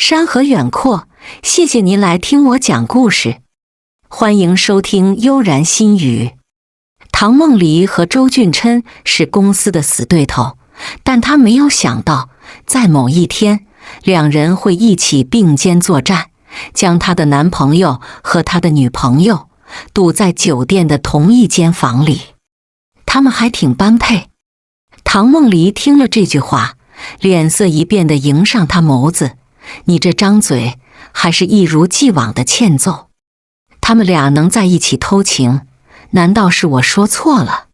山河远阔，谢谢您来听我讲故事。欢迎收听悠然心语。唐梦离和周俊琛是公司的死对头，但他没有想到，在某一天，两人会一起并肩作战，将他的男朋友和他的女朋友堵在酒店的同一间房里。他们还挺般配。唐梦离听了这句话，脸色一变地迎上他眸子，你这张嘴还是一如既往的欠揍。他们俩能在一起偷情，难道是我说错了？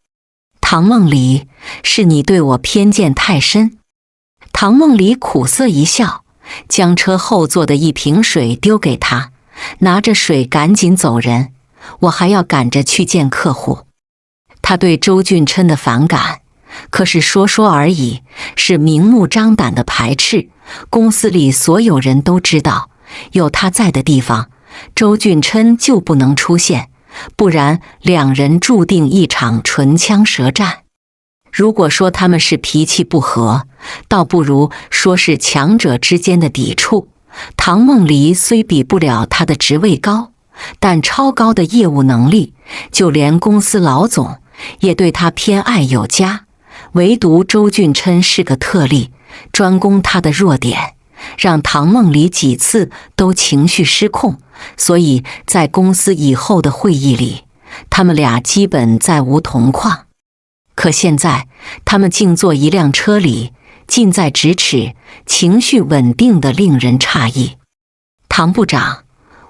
唐梦离，是你对我偏见太深。唐梦离苦涩一笑，将车后座的一瓶水丢给他，拿着水赶紧走人，我还要赶着去见客户。他对周俊琛的反感可是说说而已，是明目张胆的排斥。公司里所有人都知道，有他在的地方，周俊琛就不能出现，不然两人注定一场唇枪舌战。如果说他们是脾气不合，倒不如说是强者之间的抵触。唐梦离虽比不了他的职位高，但超高的业务能力，就连公司老总也对他偏爱有加。唯独周俊琛是个特例，专攻他的弱点，让唐梦离几次都情绪失控。所以在公司以后的会议里，他们俩基本再无同框。可现在他们竟坐一辆车里，近在咫尺，情绪稳定得令人诧异。唐部长，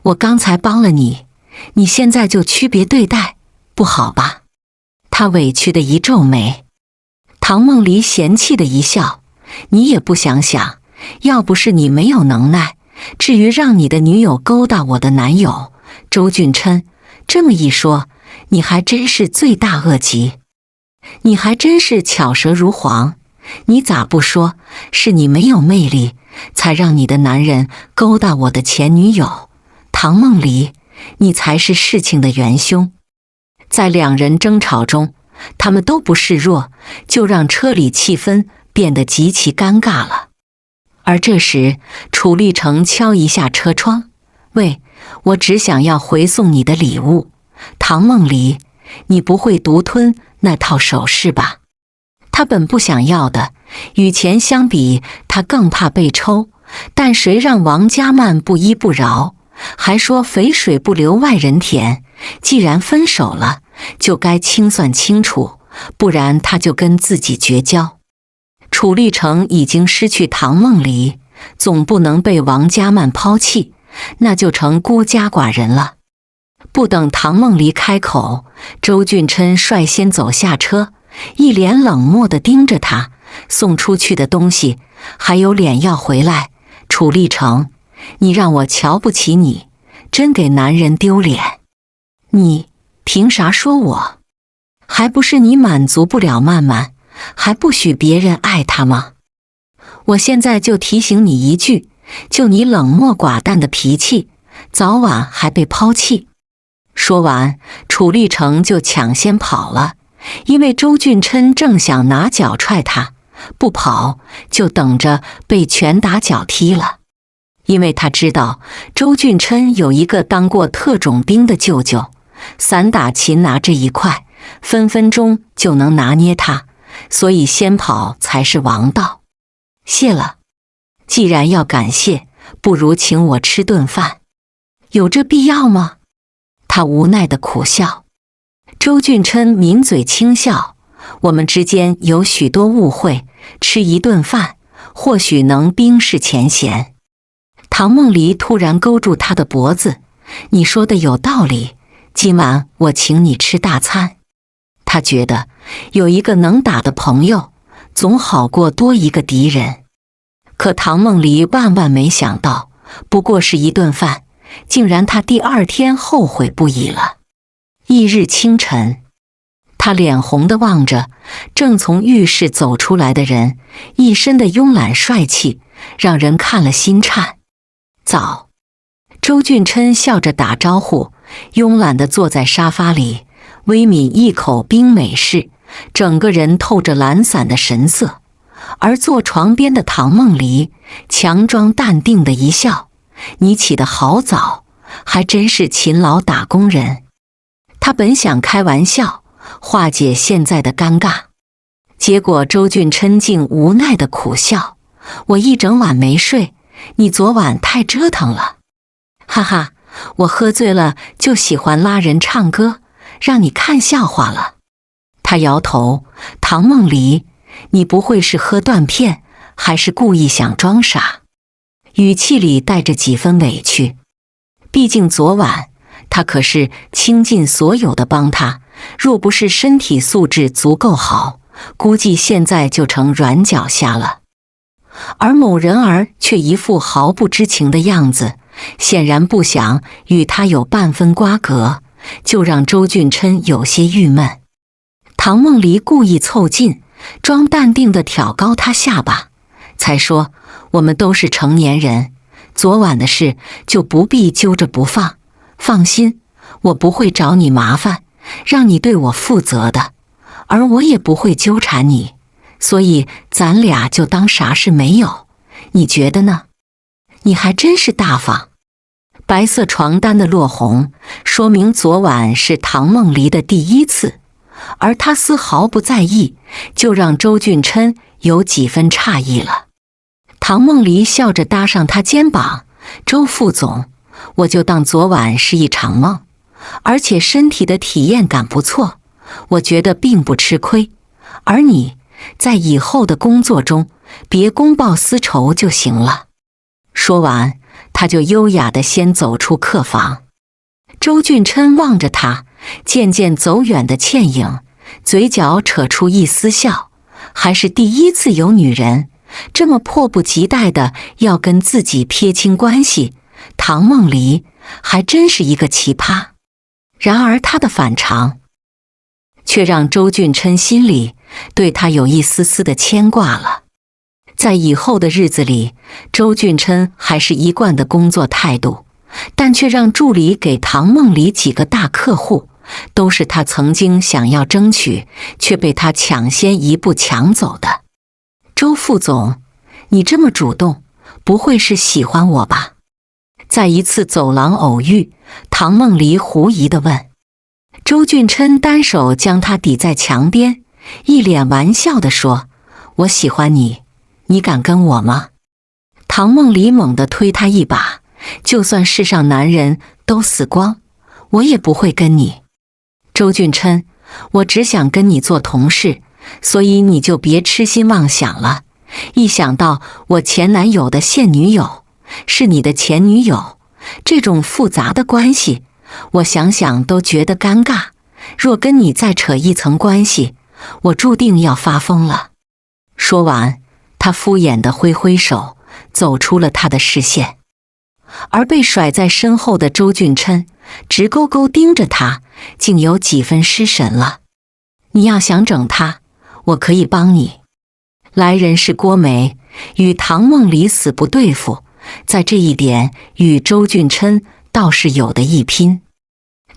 我刚才帮了你，你现在就区别对待，不好吧？他委屈地一皱眉。唐梦离嫌弃的一笑，你也不想想，要不是你没有能耐，至于让你的女友勾搭我的男友周俊琛，这么一说，你还真是罪大恶极。你还真是巧舌如簧，你咋不说是你没有魅力，才让你的男人勾搭我的前女友？唐梦离，你才是事情的元凶。在两人争吵中，他们都不示弱，就让车里气氛变得极其尴尬了。而这时，楚立成敲一下车窗，喂，我只想要回送你的礼物。唐梦离，你不会独吞那套首饰吧？他本不想要的，与钱相比，他更怕被抽，但谁让王家曼不依不饶，还说肥水不流外人田，既然分手了，就该清算清楚，不然他就跟自己绝交。楚立成已经失去唐梦离，总不能被王家曼抛弃，那就成孤家寡人了。不等唐梦离开口，周俊琛率先走下车，一脸冷漠地盯着他，送出去的东西还有脸要回来？楚立成，你让我瞧不起你，真给男人丢脸。你凭啥说我？还不是你满足不了曼曼，还不许别人爱她吗？我现在就提醒你一句，就你冷漠寡淡的脾气，早晚还被抛弃。说完，楚立成就抢先跑了，因为周俊琛正想拿脚踹他，不跑就等着被拳打脚踢了。因为他知道周俊琛有一个当过特种兵的舅舅，散打擒拿这一块分分钟就能拿捏他，所以先跑才是王道。谢了，既然要感谢，不如请我吃顿饭，有这必要吗？他无奈地苦笑。周俊琛抿嘴轻笑，我们之间有许多误会，吃一顿饭或许能冰释前嫌。唐梦离突然勾住他的脖子，你说的有道理，今晚我请你吃大餐。他觉得有一个能打的朋友总好过多一个敌人。可唐梦离万万没想到，不过是一顿饭，竟然他第二天后悔不已了。翌日清晨，他脸红地望着正从浴室走出来的人，一身的慵懒帅气，让人看了心颤。早，周俊琛笑着打招呼，慵懒地坐在沙发里，微抿一口冰美式，整个人透着懒散的神色。而坐床边的唐梦离强装淡定的一笑：“你起得好早，还真是勤劳打工人。”他本想开玩笑化解现在的尴尬，结果周俊琛竟无奈的苦笑：“我一整晚没睡，你昨晚太折腾了。”“哈哈，我喝醉了就喜欢拉人唱歌，让你看笑话了。”他摇头：“唐梦离，你不会是喝断片，还是故意想装傻？”语气里带着几分委屈。毕竟昨晚他可是倾尽所有的帮他，若不是身体素质足够好，估计现在就成软脚虾了。而某人儿却一副毫不知情的样子，显然不想与他有半分瓜葛，就让周俊琛有些郁闷。唐梦离故意凑近，装淡定地挑高他下巴，才说：“我们都是成年人，昨晚的事就不必揪着不放。放心，我不会找你麻烦，让你对我负责的，而我也不会纠缠你，所以咱俩就当啥事没有。你觉得呢？”你还真是大方。白色床单的落红，说明昨晚是唐梦离的第一次，而他丝毫不在意，就让周俊琛有几分诧异了。唐梦离笑着搭上他肩膀：“周副总，我就当昨晚是一场梦，而且身体的体验感不错，我觉得并不吃亏。而你在以后的工作中，别公报私仇就行了。”说完，他就优雅地先走出客房。周俊琛望着他渐渐走远的倩影，嘴角扯出一丝笑。还是第一次有女人这么迫不及待地要跟自己撇清关系，唐梦离还真是一个奇葩。然而他的反常却让周俊琛心里对他有一丝丝的牵挂了。在以后的日子里，周俊琛还是一贯的工作态度，但却让助理给唐梦离几个大客户，都是他曾经想要争取，却被他抢先一步抢走的。周副总，你这么主动，不会是喜欢我吧？在一次走廊偶遇，唐梦离狐疑地问。周俊琛单手将他抵在墙边，一脸玩笑地说：“我喜欢你，你敢跟我吗？”唐梦离猛地推他一把：“就算世上男人都死光，我也不会跟你。”周俊琛，我只想跟你做同事，所以你就别痴心妄想了。一想到我前男友的现女友是你的前女友，这种复杂的关系，我想想都觉得尴尬。若跟你再扯一层关系，我注定要发疯了。说完，他敷衍地挥挥手，走出了他的视线。而被甩在身后的周俊琛直勾勾盯着他，竟有几分失神了。你要想整他，我可以帮你。来人是郭梅，与唐梦离死不对付，在这一点与周俊琛倒是有的一拼。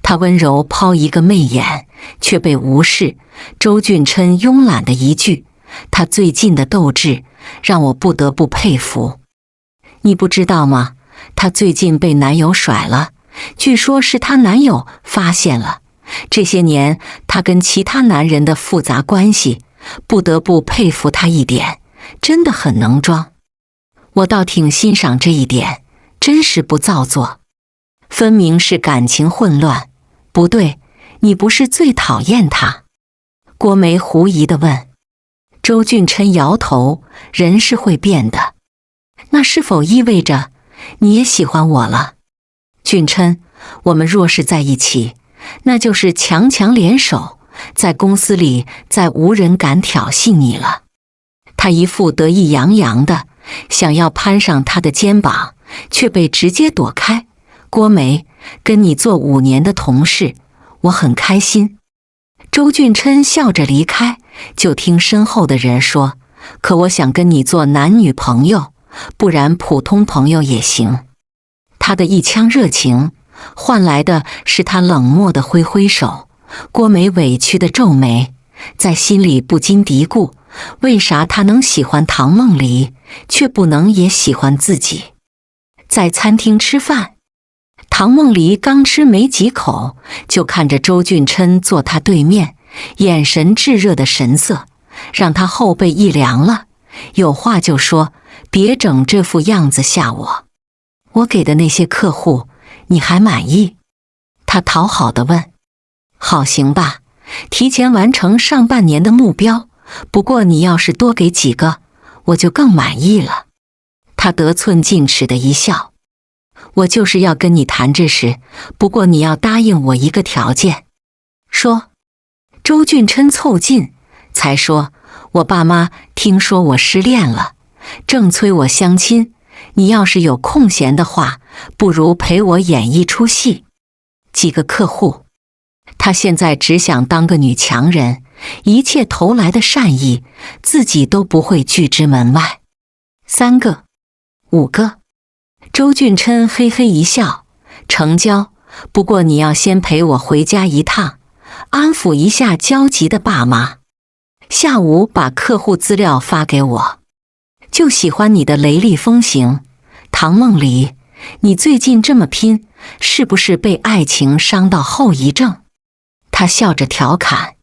他温柔抛一个媚眼，却被无视。周俊琛慵懒的一句：“他最近的斗志让我不得不佩服。你不知道吗？她最近被男友甩了，据说是她男友发现了。这些年她跟其他男人的复杂关系，不得不佩服她一点，真的很能装。我倒挺欣赏这一点，真是不造作。分明是感情混乱。不对，你不是最讨厌他？”郭梅狐疑地问。周俊琛摇头：“人是会变的。那是否意味着你也喜欢我了？俊琛，我们若是在一起，那就是强强联手，在公司里再无人敢挑衅你了。”他一副得意洋洋的，想要攀上他的肩膀，却被直接躲开。郭梅，跟你做5年的同事，我很开心。周俊琛笑着离开，就听身后的人说：“可我想跟你做男女朋友，不然普通朋友也行。”他的一腔热情换来的是他冷漠的挥挥手。郭梅委屈的皱眉，在心里不禁嘀咕：为啥他能喜欢唐梦离，却不能也喜欢自己？在餐厅吃饭，唐梦离刚吃没几口，就看着周俊琛坐他对面，眼神炙热的神色，让他后背一凉了。有话就说，别整这副样子吓我。我给的那些客户，你还满意？他讨好地问。好，行吧，提前完成上半年的目标，不过你要是多给几个，我就更满意了。他得寸进尺的一笑。我就是要跟你谈这事，不过你要答应我一个条件。说。周俊琛凑近，才说，我爸妈听说我失恋了，正催我相亲，你要是有空闲的话，不如陪我演一出戏。几个客户，他现在只想当个女强人，一切投来的善意，自己都不会拒之门外。3个、5个。周俊琛嘿嘿一笑，成交，不过你要先陪我回家一趟，安抚一下焦急的爸妈。下午把客户资料发给我。就喜欢你的雷厉风行。唐梦离，你最近这么拼，是不是被爱情伤到后遗症？他笑着调侃。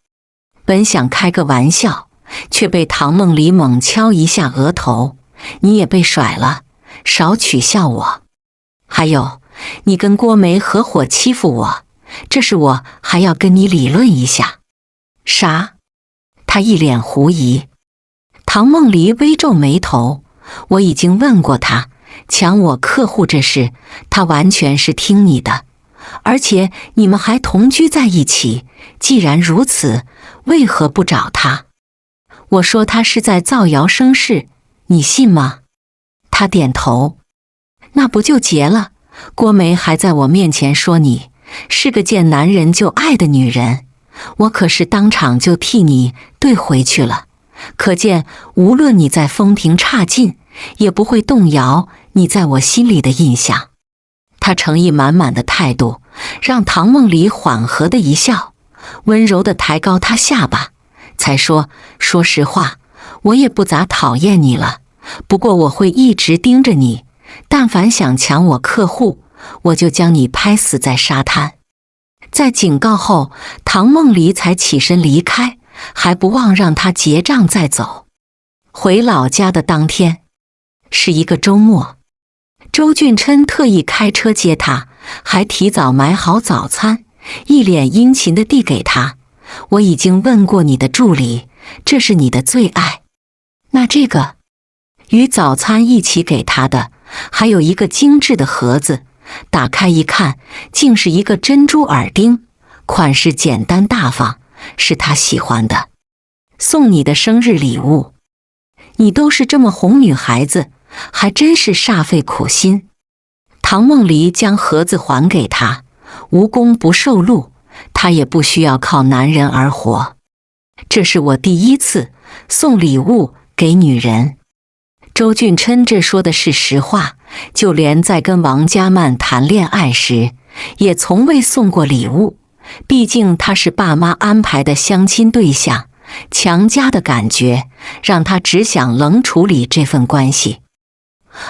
本想开个玩笑，却被唐梦离猛敲一下额头。你也被甩了，少取笑我。还有，你跟郭梅合伙欺负我，这事我还要跟你理论一下。啥？他一脸狐疑。唐梦离微皱眉头，我已经问过他，抢我客户这事，他完全是听你的，而且你们还同居在一起，既然如此，为何不找他？我说他是在造谣生事，你信吗？他点头。那不就结了？郭梅还在我面前说你是个见男人就爱的女人，我可是当场就替你怼回去了。可见无论你在风平差劲，也不会动摇你在我心里的印象。他诚意满满的态度让唐梦离缓和的一笑，温柔地抬高他下巴，才说，说实话，我也不咋讨厌你了，不过我会一直盯着你，但凡想抢我客户，我就将你拍死在沙滩。在警告后，唐梦离才起身离开，还不忘让他结账再走。回老家的当天是一个周末，周俊琛特意开车接他，还提早买好早餐，一脸殷勤地递给他。我已经问过你的助理，这是你的最爱。那这个？与早餐一起给他的，还有一个精致的盒子，打开一看，竟是一个珍珠耳钉，款式简单大方，是他喜欢的。送你的生日礼物。你都是这么哄女孩子，还真是煞费苦心。唐梦离将盒子还给他，无功不受禄，他也不需要靠男人而活。这是我第一次送礼物给女人。周俊琛这说的是实话，就连在跟王嘉曼谈恋爱时，也从未送过礼物。毕竟他是爸妈安排的相亲对象，强加的感觉让他只想冷处理这份关系。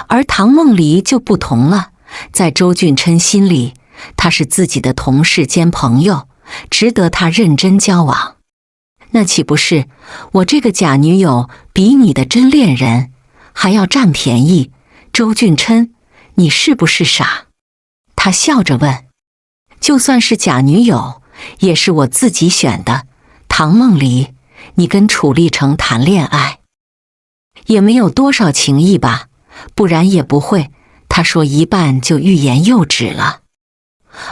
而唐梦离就不同了，在周俊琛心里，他是自己的同事兼朋友，值得他认真交往。那岂不是我这个假女友比你的真恋人还要占便宜？周俊琛，你是不是傻？他笑着问。就算是假女友，也是我自己选的。唐梦离，你跟楚立成谈恋爱，也没有多少情谊吧？不然也不会。他说一半就欲言又止了。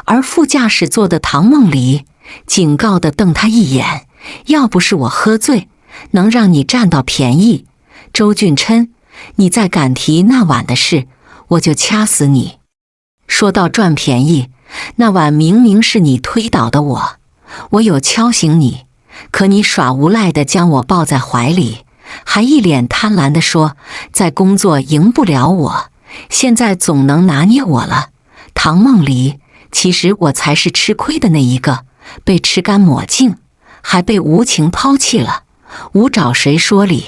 而副驾驶座的唐梦离警告地瞪他一眼，要不是我喝醉，能让你占到便宜，周俊琛，你再敢提那晚的事，我就掐死你。说到赚便宜，那晚明明是你推倒的我有敲醒你，可你耍无赖地将我抱在怀里，还一脸贪婪地说，在工作赢不了我，现在总能拿捏我了。唐梦离，其实我才是吃亏的那一个，被吃干抹净，还被无情抛弃了。吾找谁说理？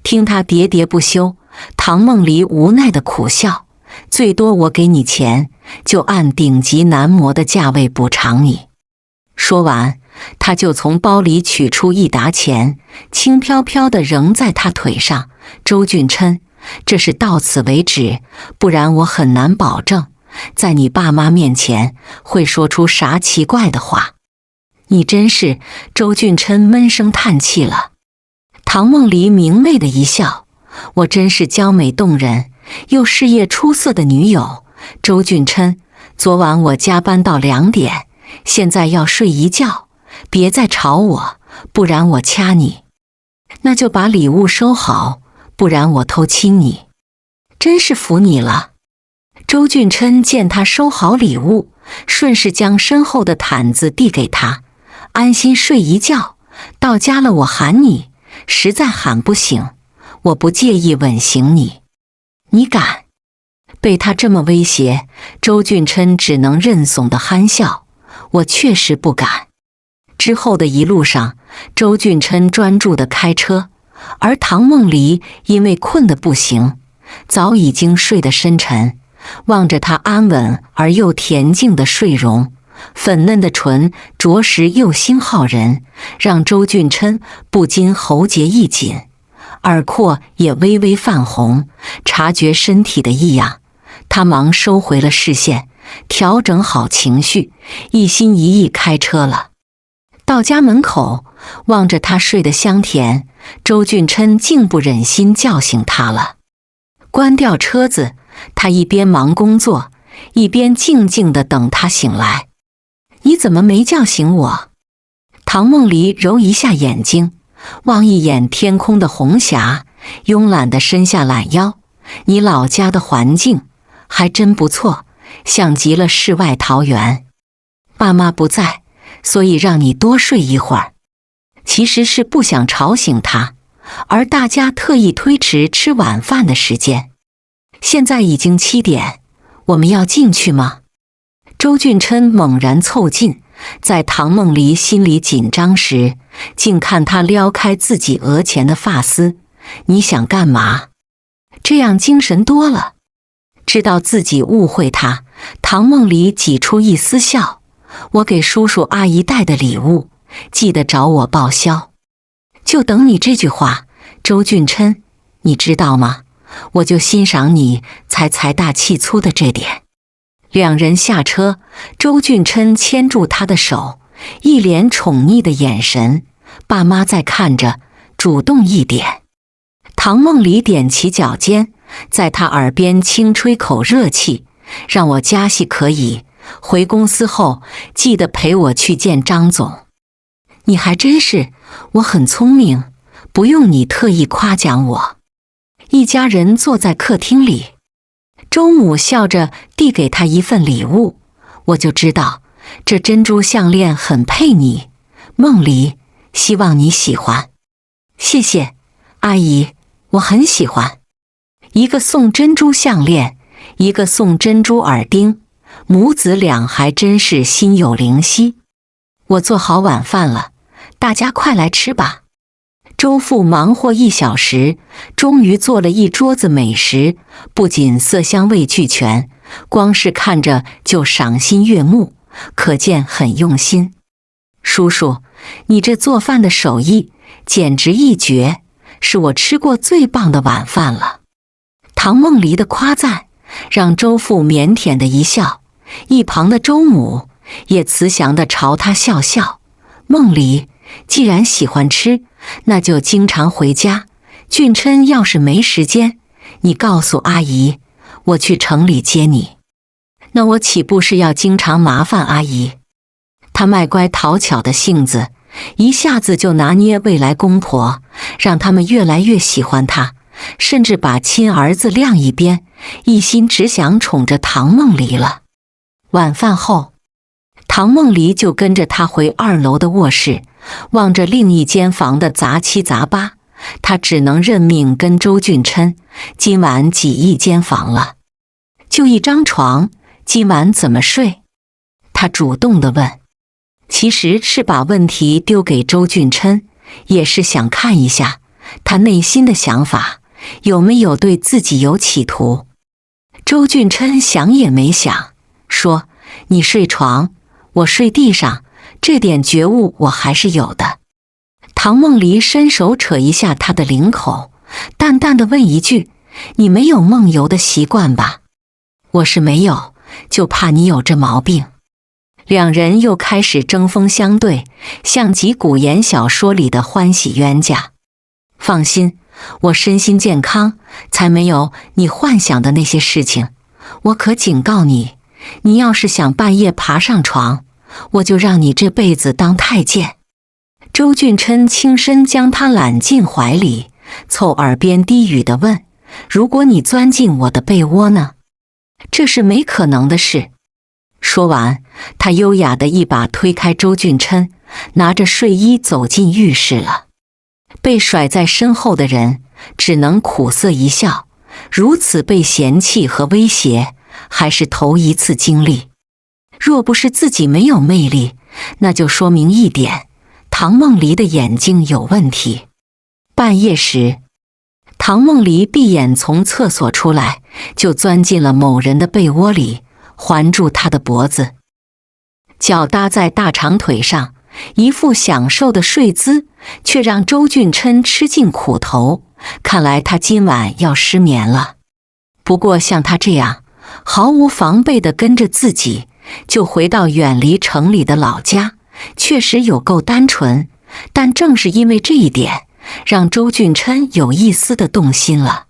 听他喋喋不休，唐梦离无奈的苦笑，最多我给你钱，就按顶级男模的价位补偿你。说完，他就从包里取出一沓钱，轻飘飘地扔在他腿上。周俊琛，这是到此为止，不然我很难保证在你爸妈面前会说出啥奇怪的话。你真是……周俊琛闷声叹气了。唐梦离明媚的一笑，我真是娇美动人又事业出色的女友。周俊琛，昨晚我加班到2点，现在要睡一觉，别再吵我，不然我掐你。那就把礼物收好，不然我偷亲你。真是服你了。周俊琛见他收好礼物，顺势将身后的毯子递给他，安心睡一觉，到家了我喊你，实在喊不醒，我不介意吻醒你。你敢？被他这么威胁，周俊琛只能认怂的憨笑，我确实不敢。之后的一路上，周俊琛专注地开车，而唐梦离因为困得不行，早已经睡得深沉，望着他安稳而又恬静的睡容，粉嫩的唇着实诱心好人，让周俊琛不禁喉结一紧，耳廓也微微泛红。察觉身体的异样，他忙收回了视线，调整好情绪，一心一意开车了。到家门口，望着他睡得香甜，周俊琛竟不忍心叫醒他了。关掉车子，他一边忙工作，一边静静地等他醒来。你怎么没叫醒我？唐梦离揉一下眼睛，望一眼天空的红霞，慵懒地伸下懒腰。你老家的环境还真不错，像极了世外桃源。爸妈不在，所以让你多睡一会儿。其实是不想吵醒他，而大家特意推迟吃晚饭的时间。现在已经7点，我们要进去吗？周俊琛猛然凑近，在唐梦离心里紧张时，竟看他撩开自己额前的发丝。你想干嘛？这样精神多了。知道自己误会他，唐梦离挤出一丝笑。我给叔叔阿姨带的礼物，记得找我报销。就等你这句话，周俊琛，你知道吗？我就欣赏你才财大气粗的这点。两人下车，周俊琛牵住他的手，一脸宠溺的眼神。爸妈在看着，主动一点。唐梦离踮起脚尖，在他耳边轻吹口热气，让我加戏可以，回公司后记得陪我去见张总。你还真是，我很聪明，不用你特意夸奖我。一家人坐在客厅里，周母笑着递给他一份礼物，我就知道这珍珠项链很配你，梦离，希望你喜欢。谢谢，阿姨，我很喜欢。一个送珍珠项链，一个送珍珠耳钉，母子俩还真是心有灵犀。我做好晚饭了，大家快来吃吧。周父忙活1小时，终于做了一桌子美食，不仅色香味俱全，光是看着就赏心悦目，可见很用心。叔叔，你这做饭的手艺简直一绝，是我吃过最棒的晚饭了。唐梦离的夸赞让周父腼腆的一笑，一旁的周母也慈祥地朝他笑笑。梦离，既然喜欢吃，那就经常回家。俊琛要是没时间，你告诉阿姨，我去城里接你。那我岂不是要经常麻烦阿姨？他卖乖讨巧的性子，一下子就拿捏未来公婆，让他们越来越喜欢他，甚至把亲儿子晾一边，一心只想宠着唐梦离了。晚饭后，唐梦离就跟着他回2楼的卧室，望着另一间房的杂七杂八，他只能认命跟周俊琛今晚挤一间房了。就一张床，今晚怎么睡？他主动地问。其实是把问题丢给周俊琛，也是想看一下他内心的想法，有没有对自己有企图。周俊琛想也没想，说：“你睡床，我睡地上，这点觉悟我还是有的。”唐梦离伸手扯一下他的领口，淡淡的问一句：“你没有梦游的习惯吧？”“我是没有，就怕你有这毛病。”两人又开始针锋相对，像极古言小说里的欢喜冤家。“放心，我身心健康，才没有你幻想的那些事情。我可警告你，你要是想半夜爬上床，我就让你这辈子当太监。”周俊琛轻身将他揽进怀里，凑耳边低语地问：“如果你钻进我的被窝呢？”“这是没可能的事。”说完，他优雅地一把推开周俊琛，拿着睡衣走进浴室了。被甩在身后的人只能苦涩一笑，如此被嫌弃和威胁，还是头一次经历。若不是自己没有魅力，那就说明一点，唐梦离的眼睛有问题。半夜时，唐梦离闭眼从厕所出来，就钻进了某人的被窝里，环住他的脖子，脚搭在大长腿上，一副享受的睡姿，却让周俊琛吃尽苦头。看来他今晚要失眠了。不过像他这样毫无防备地跟着自己，就回到远离城里的老家，确实有够单纯。但正是因为这一点，让周俊琛有一丝的动心了。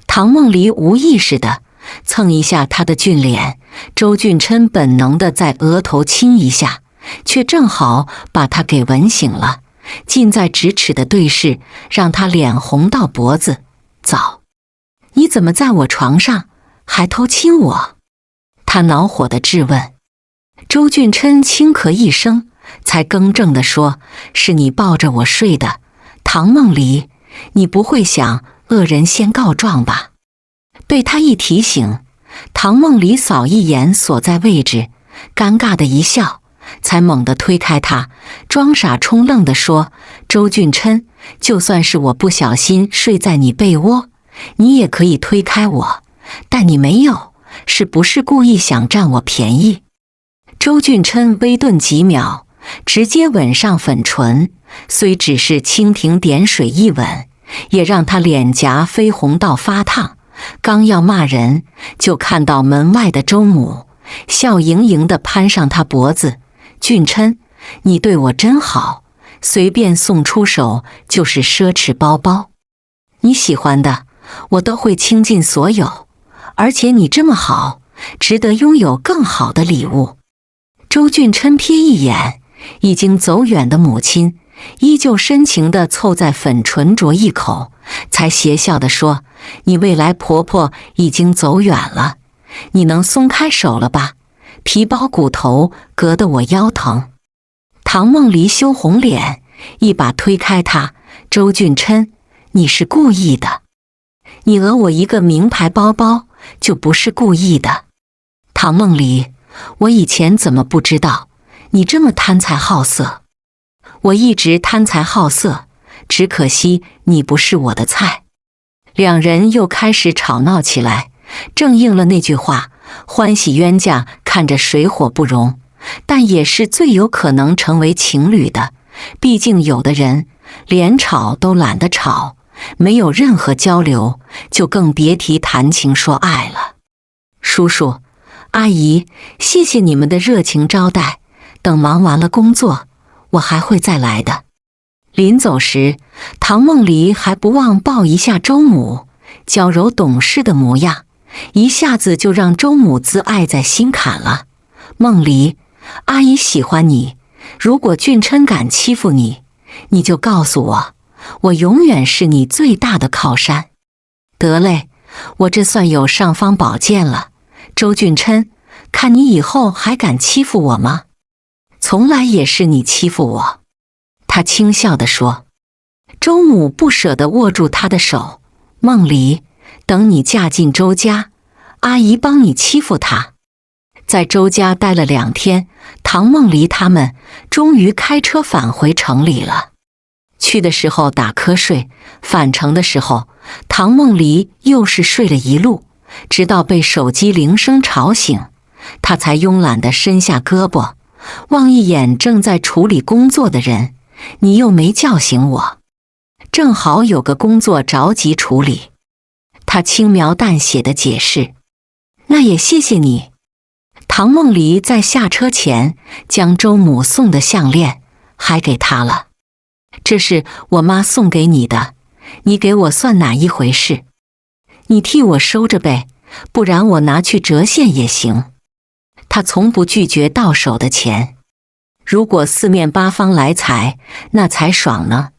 唐梦离无意识地蹭一下他的俊脸，周俊琛本能地在额头亲一下，却正好把他给吻醒了。近在咫尺的对视，让他脸红到脖子。“早，你怎么在我床上还偷亲我？”他恼火地质问。周俊琛轻咳一声，才更正地说：“是你抱着我睡的，唐梦离，你不会想恶人先告状吧？”被他一提醒，唐梦离扫一眼所在位置，尴尬的一笑，才猛地推开他，装傻充愣地说：“周俊琛，就算是我不小心睡在你被窝，你也可以推开我，但你没有，是不是故意想占我便宜？”周俊琛微顿几秒，直接吻上粉唇，虽只是蜻蜓点水一吻，也让他脸颊绯红到发烫。刚要骂人，就看到门外的周母笑盈盈地攀上他脖子：“俊琛，你对我真好，随便送出手就是奢侈包包。你喜欢的，我都会倾尽所有，而且你这么好，值得拥有更好的礼物。”周俊琛瞥一眼已经走远的母亲，依旧深情地凑在粉唇啄一口，才邪笑地说：“你未来婆婆已经走远了，你能松开手了吧？皮包骨头，硌得我腰疼。”唐梦离羞红脸，一把推开他：“周俊琛，你是故意的，你讹我一个名牌包包，就不是故意的。”“唐梦离，我以前怎么不知道你这么贪财好色？”“我一直贪财好色，只可惜你不是我的菜。”两人又开始吵闹起来，正应了那句话：欢喜冤家看着水火不容，但也是最有可能成为情侣的。毕竟有的人连吵都懒得吵，没有任何交流，就更别提谈情说爱了。“叔叔阿姨，谢谢你们的热情招待，等忙完了工作，我还会再来的。”临走时，唐梦离还不忘抱一下周母，娇柔懂事的模样，一下子就让周母自爱在心坎了。“梦离，阿姨喜欢你，如果俊琛敢欺负你，你就告诉我，我永远是你最大的靠山。”“得嘞，我这算有尚方宝剑了。周俊琛，看你以后还敢欺负我吗？从来也是你欺负我。”他轻笑地说。周母不舍得握住他的手：“梦离，等你嫁进周家，阿姨帮你欺负他。”在周家待了2天，唐梦离他们终于开车返回城里了。去的时候打瞌睡，返程的时候，唐梦离又是睡了一路，直到被手机铃声吵醒，他才慵懒地伸下胳膊，望一眼正在处理工作的人，你又没叫醒我，正好有个工作着急处理。他轻描淡写地解释，那也谢谢你。唐梦离在下车前将周母送的项链还给他了，这是我妈送给你的，你给我算哪一回事？你替我收着呗，不然我拿去折现也行。他从不拒绝到手的钱，如果四面八方来财，那才爽呢。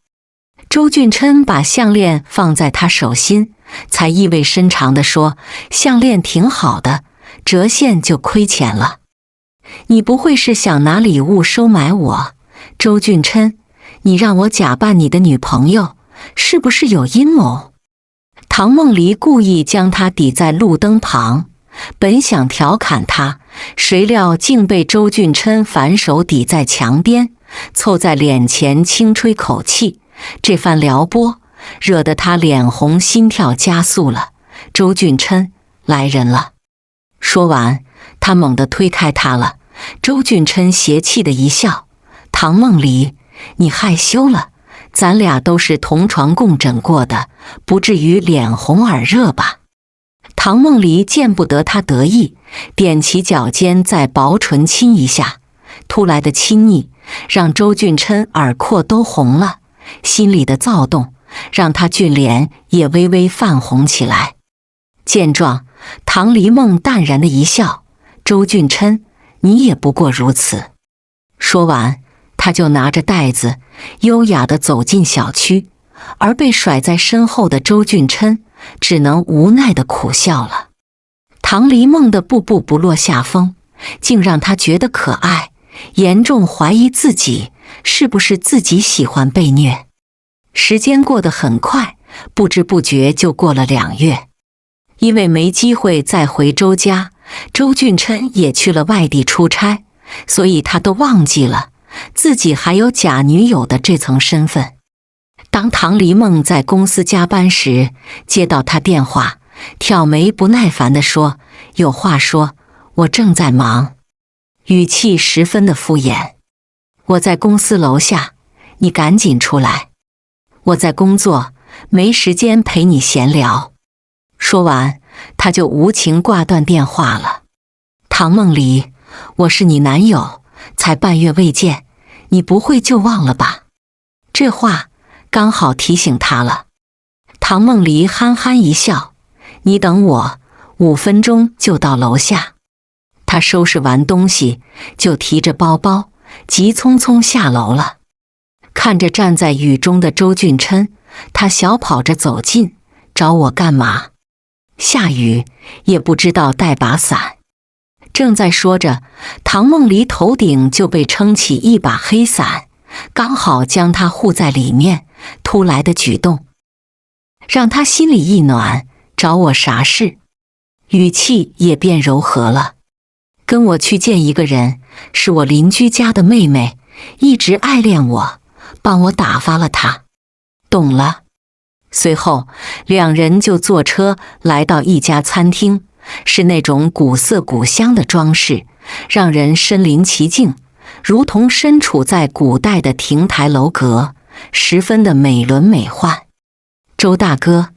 周俊琛把项链放在他手心，才意味深长地说，项链挺好的，折现就亏钱了。你不会是想拿礼物收买我，周俊琛？你让我假扮你的女朋友，是不是有阴谋？唐梦离故意将他抵在路灯旁，本想调侃他，谁料竟被周俊琛反手抵在墙边，凑在脸前轻吹口气。这番撩拨惹得他脸红心跳加速了。周俊琛，来人了！说完，他猛地推开他了。周俊琛邪气的一笑，唐梦离，你害羞了，咱俩都是同床共枕过的，不至于脸红耳热吧？唐梦离见不得他得意，踮起脚尖在薄唇亲一下，突来的亲昵让周俊琛耳廓都红了，心里的躁动让他俊脸也微微泛红起来。见状，唐黎梦淡然的一笑，周俊琛，你也不过如此。说完，他就拿着袋子优雅地走进小区，而被甩在身后的周俊琛只能无奈地苦笑了。唐黎梦的步步不落下风，竟让他觉得可爱，严重怀疑自己是不是自己喜欢被虐。时间过得很快，不知不觉就过了2月。因为没机会再回周家，周俊琛也去了外地出差，所以他都忘记了自己还有假女友的这层身份。当唐黎梦在公司加班时，接到他电话，挑眉不耐烦地说，有话说，我正在忙，语气十分的敷衍。我在公司楼下，你赶紧出来。我在工作，没时间陪你闲聊。说完，他就无情挂断电话了。唐梦离，我是你男友，才半月未见，你不会就忘了吧？这话刚好提醒他了。唐梦离憨憨一笑，你等我，5分钟就到楼下。他收拾完东西，就提着包包，急匆匆下楼了。看着站在雨中的周俊琛，他小跑着走近，找我干嘛？下雨也不知道带把伞。正在说着，唐梦离头顶就被撑起一把黑伞，刚好将他护在里面。突来的举动让他心里一暖，找我啥事？语气也变柔和了。跟我去见一个人，是我邻居家的妹妹，一直爱恋我，帮我打发了她。懂了。随后2人就坐车来到一家餐厅，是那种古色古香的装饰，让人身临其境，如同身处在古代的亭台楼阁，十分的美轮美奂。周大哥，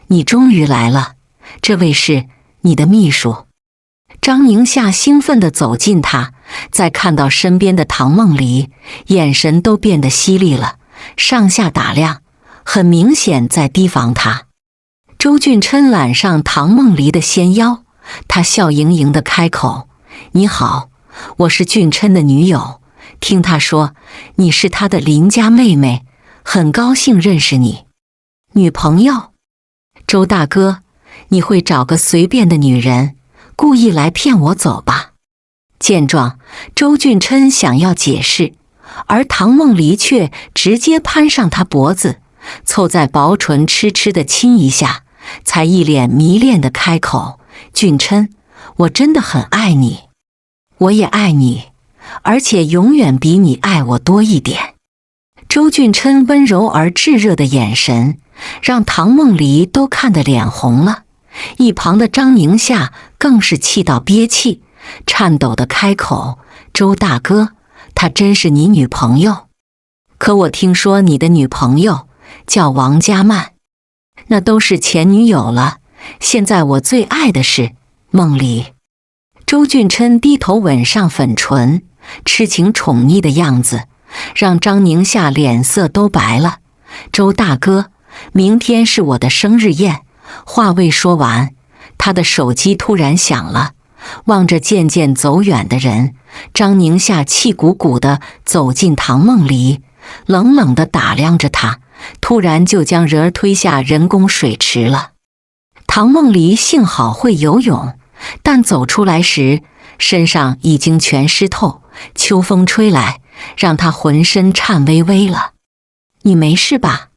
你终于来了，这位是你的秘书。张宁夏兴奋地走近他，再看到身边的唐梦离，眼神都变得犀利了，上下打量，很明显在提防他。周俊琛揽上唐梦离的纤腰，他笑盈盈地开口，你好，我是俊琛的女友，听他说你是他的邻家妹妹，很高兴认识你。女朋友？周大哥，你会找个随便的女人故意来骗我走吧？见状，周俊琛想要解释，而唐梦离却直接攀上他脖子，凑在薄唇痴痴地亲一下，才一脸迷恋地开口，俊琛，我真的很爱你，我也爱你，而且永远比你爱我多一点。周俊琛温柔而炙热的眼神，让唐梦离都看得脸红了。一旁的张宁夏更是气到憋气，颤抖地开口：“周大哥，她真是你女朋友？可我听说你的女朋友叫王佳曼，那都是前女友了。现在我最爱的是梦离。”周俊琛低头吻上粉唇，痴情宠溺的样子让张宁夏脸色都白了。周大哥，明天是我的生日宴。话未说完，他的手机突然响了。望着渐渐走远的人，张宁夏气鼓鼓地走进唐梦离，冷冷地打量着他，突然就将人儿推下人工水池了。唐梦离幸好会游泳，但走出来时身上已经全湿透，秋风吹来，让他浑身颤巍巍了。你没事吧？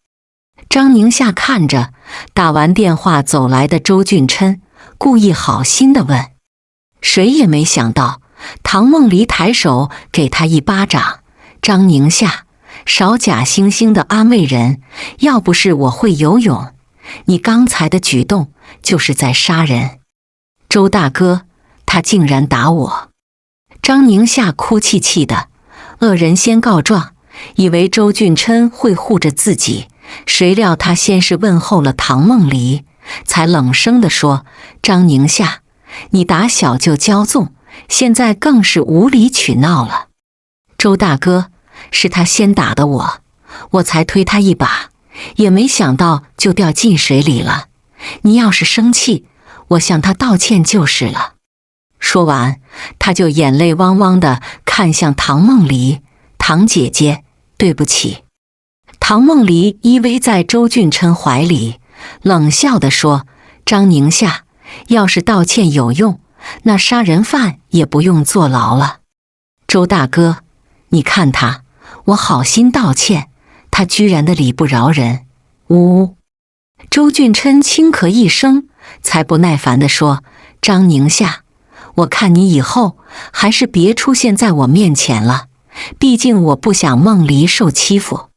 张宁夏看着打完电话走来的周俊琛，故意好心地问。谁也没想到，唐梦离抬手给他一巴掌。张宁夏，少假惺惺地安慰人，要不是我会游泳，你刚才的举动就是在杀人。周大哥，他竟然打我！张宁夏哭泣泣的，恶人先告状，以为周俊琛会护着自己，谁料他先是问候了唐梦离，才冷声地说：“张宁夏，你打小就骄纵，现在更是无理取闹了。周大哥，是他先打的我，我才推他一把，也没想到就掉进水里了。你要是生气，我向他道歉就是了。”说完，他就眼泪汪汪地看向唐梦离：“唐姐姐，对不起。”唐梦离依偎在周俊琛怀里，冷笑地说：“张宁夏，要是道歉有用，那杀人犯也不用坐牢了。周大哥，你看他，我好心道歉，他居然的理不饶人。”呜！周俊琛轻咳一声，才不耐烦地说：“张宁夏，我看你以后还是别出现在我面前了，毕竟我不想梦离受欺负。”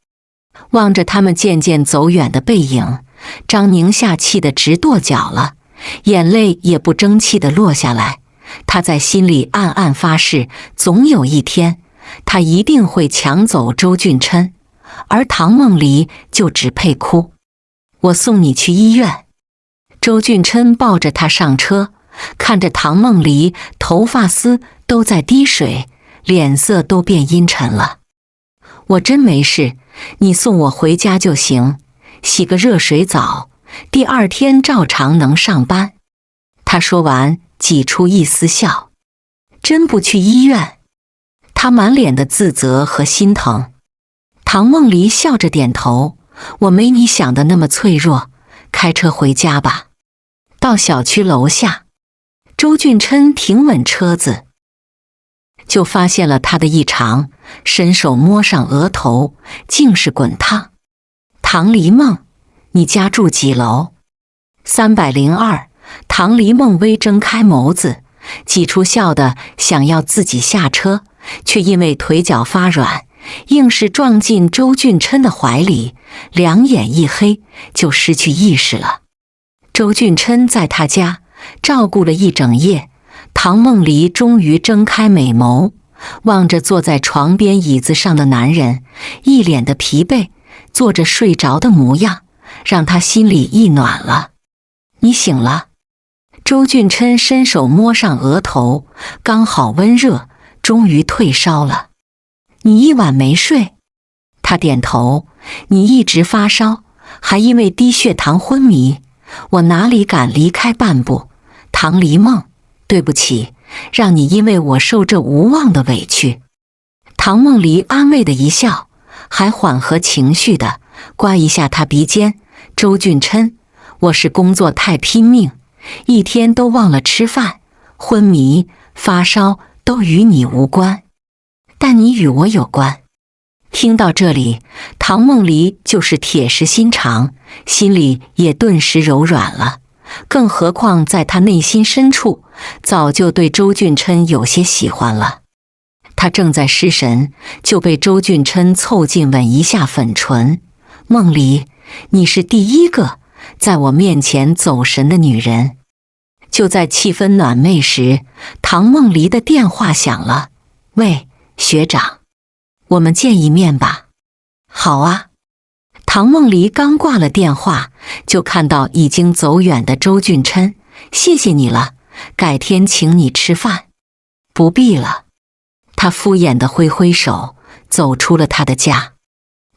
望着他们渐渐走远的背影，张宁夏气得直跺脚了，眼泪也不争气地落下来。他在心里暗暗发誓，总有一天他一定会抢走周俊琛，而唐梦离就只配哭。我送你去医院。周俊琛抱着他上车，看着唐梦离头发丝都在滴水，脸色都变阴沉了。我真没事，你送我回家就行，洗个热水澡，第二天照常能上班。他说完，挤出一丝笑。真不去医院？他满脸的自责和心疼。唐梦离笑着点头，我没你想的那么脆弱，开车回家吧。到小区楼下，周俊琛停稳车子，就发现了他的异常，伸手摸上额头，竟是滚烫。唐黎梦，你家住几楼？302。唐黎梦微睁开眸子，挤出笑的想要自己下车，却因为腿脚发软，硬是撞进周俊琛的怀里，两眼一黑，就失去意识了。周俊琛在他家照顾了一整夜，唐梦离终于睁开美眸，望着坐在床边椅子上的男人，一脸的疲惫，做着睡着的模样，让他心里一暖了。你醒了？周俊琛伸手摸上额头，刚好温热，终于退烧了。你一晚没睡？他点头。你一直发烧，还因为低血糖昏迷，我哪里敢离开半步。唐黎梦，对不起，让你因为我受这无望的委屈。唐梦离安慰的一笑，还缓和情绪的刮一下他鼻尖。周俊琛，我是工作太拼命，一天都忘了吃饭，昏迷发烧都与你无关，但你与我有关。听到这里，唐梦离就是铁石心肠，心里也顿时柔软了。更何况在他内心深处，早就对周俊琛有些喜欢了。他正在失神，就被周俊琛凑近吻一下粉唇。梦离，你是第一个在我面前走神的女人。就在气氛暖昧时，唐梦离的电话响了。喂，学长，我们见一面吧。好啊。唐梦离刚挂了电话，就看到已经走远的周俊琛。谢谢你了，改天请你吃饭。不必了。他敷衍地挥挥手，走出了他的家。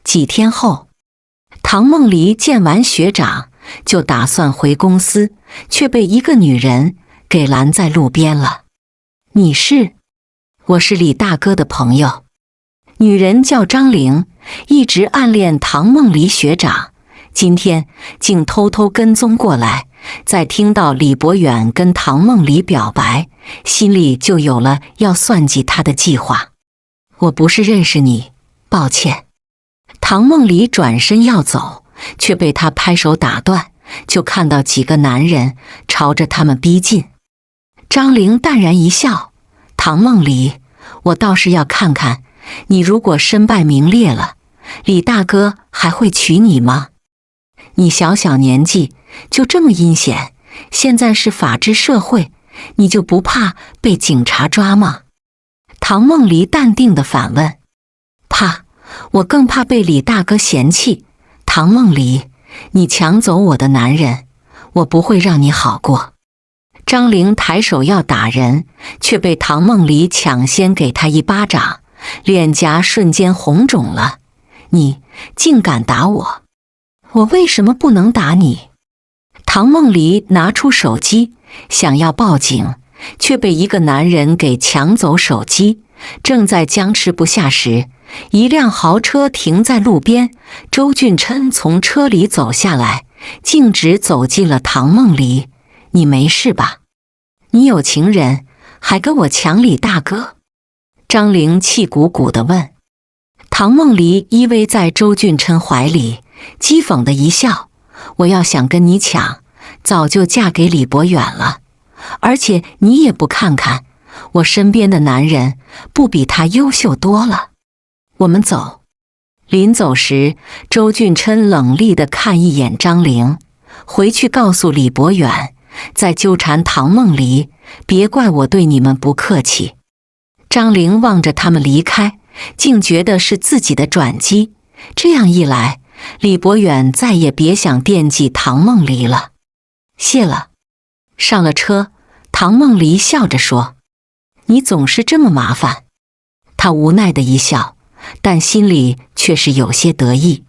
几天后，唐梦离见完学长，就打算回公司，却被一个女人给拦在路边了。你是？我是李大哥的朋友。女人叫张玲，一直暗恋唐梦离学长，今天竟偷偷跟踪过来，在听到李博远跟唐梦离表白，心里就有了要算计他的计划。我不是认识你，抱歉。唐梦离转身要走，却被他拍手打断，就看到几个男人朝着他们逼近。张玲淡然一笑，唐梦离，我倒是要看看，你如果身败名裂了，李大哥还会娶你吗？你小小年纪就这么阴险，现在是法治社会，你就不怕被警察抓吗？唐梦离淡定地反问。怕，我更怕被李大哥嫌弃。唐梦离，你抢走我的男人，我不会让你好过。张玲抬手要打人，却被唐梦离抢先给他一巴掌，脸颊瞬间红肿了。你竟敢打我！我为什么不能打你？唐梦离拿出手机，想要报警，却被一个男人给抢走手机。正在僵持不下时，一辆豪车停在路边，周俊琛从车里走下来，径直走进了唐梦离。你没事吧？你有情人，还跟我抢李大哥？张玲气鼓鼓地问。唐梦离依偎在周俊琛怀里，讥讽地一笑，我要想跟你抢，早就嫁给李博远了，而且你也不看看，我身边的男人不比他优秀多了。我们走。临走时，周俊琛冷厉地看一眼张玲，回去告诉李博远，再纠缠唐梦离，别怪我对你们不客气。张玲望着他们离开，竟觉得是自己的转机，这样一来，李博远再也别想惦记唐梦离了。谢了。上了车，唐梦离笑着说，你总是这么麻烦。他无奈的一笑，但心里却是有些得意。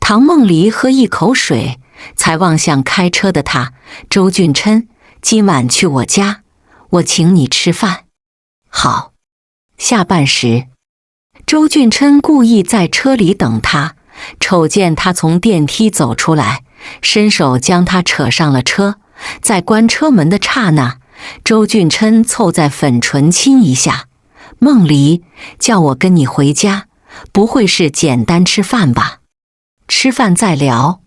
唐梦离喝一口水，才望向开车的他。周俊琛，今晚去我家，我请你吃饭。好。下班时，周俊琛故意在车里等他，瞅见他从电梯走出来，伸手将他扯上了车。在关车门的刹那，周俊琛凑在粉唇亲一下。梦离，叫我跟你回家，不会是简单吃饭吧？吃饭再聊。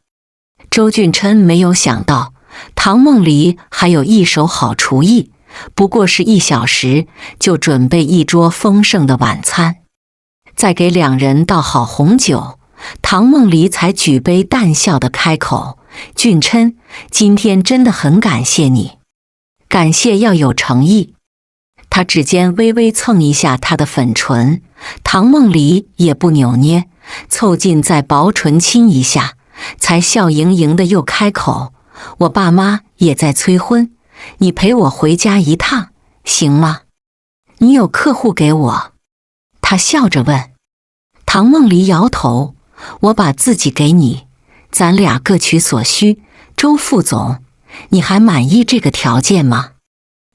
周俊琛没有想到唐梦离还有一手好厨艺，不过是1小时就准备一桌丰盛的晚餐。再给两人倒好红酒，唐梦离才举杯淡笑地开口，俊琛，今天真的很感谢你。感谢要有诚意。他指尖微微蹭一下他的粉唇，唐梦离也不扭捏，凑近在薄唇亲一下，才笑盈盈的又开口，我爸妈也在催婚，你陪我回家一趟，行吗？你有客户给我？他笑着问。唐梦离摇头，我把自己给你，咱俩各取所需。周副总，你还满意这个条件吗？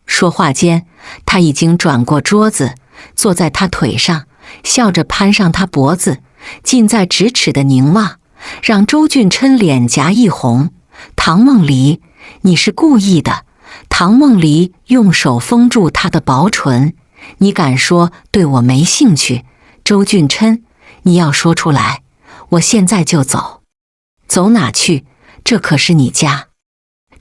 说话间，他已经转过桌子，坐在他腿上，笑着攀上他脖子，近在咫尺的凝望，让周俊琛脸颊一红。唐梦离，你是故意的。唐梦离用手封住他的薄唇，你敢说对我没兴趣？周俊琛，你要说出来，我现在就走。走哪去？这可是你家。